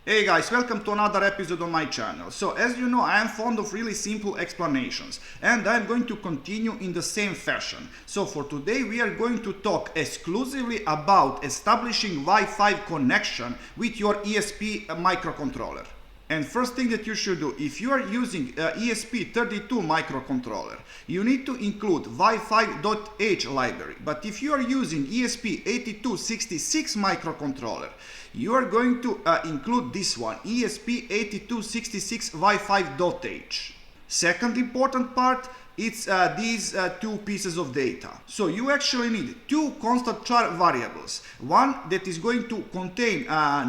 Hey guys, welcome to another episode on my channel. So as you know, I am fond of really simple explanations and I'm going to continue in the same fashion. So for today we are going to talk exclusively about establishing Wi-Fi connection with your ESP microcontroller. And first thing that you should do, if you are using ESP32 microcontroller, you need to include Wi-Fi.h library. But if you are using ESP8266 microcontroller, you are going to include this one, ESP8266 Wi-Fi.h. Second important part, it's these two pieces of data. So you actually need two constant char variables. One that is going to contain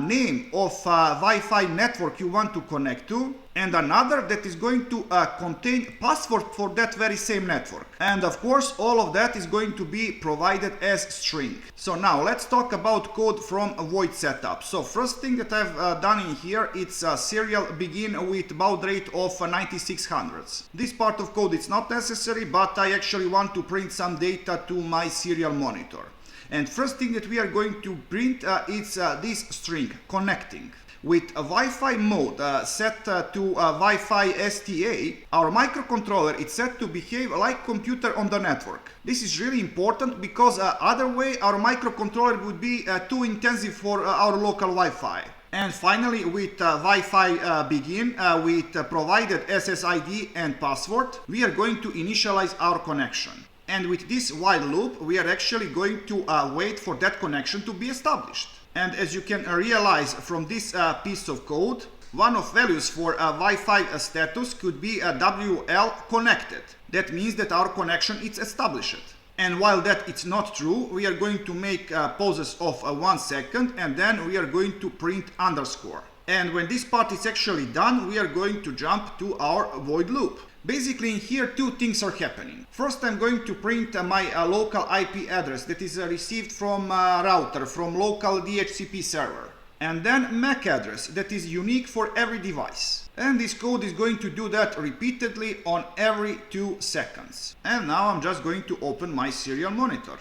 name of Wi-Fi network you want to connect to, and another that is going to contain password for that very same network. And of course, all of that is going to be provided as string. So now let's talk about code from a void setup. So first thing that I've done in here, it's a serial begin with baud rate of 9600s. This part of code is not necessary, but I actually want to print some data to my serial monitor. And first thing that we are going to print is this string, connecting. With a Wi-Fi mode set to Wi-Fi STA, our microcontroller is set to behave like computer on the network. This is really important because other way our microcontroller would be too intensive for our local Wi-Fi. And finally, with Wi-Fi begin with provided SSID and password, we are going to initialize our connection. And with this while loop, we are actually going to wait for that connection to be established. And as you can realize from this piece of code, one of values for Wi-Fi status could be WL connected. That means that our connection is established. And while that it's not true, we are going to make pauses of 1 second and then we are going to print underscore. And when this part is actually done, we are going to jump to our void loop. Basically in here two things are happening. First I'm going to print my local IP address that is received from router, from local DHCP server. And then MAC address that is unique for every device. And this code is going to do that repeatedly on every 2 seconds. And now I'm just going to open my serial monitor.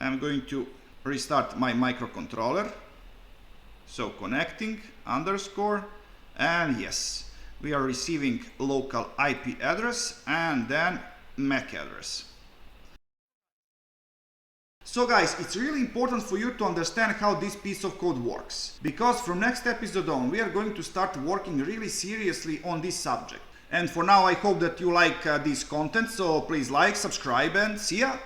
I'm going to restart my microcontroller. So connecting, underscore, and yes. We are receiving local IP address and then MAC address. So guys, it's really important for you to understand how this piece of code works. Because from next episode on, we are going to start working really seriously on this subject. And for now, I hope that you like this content, so please like, subscribe and see ya!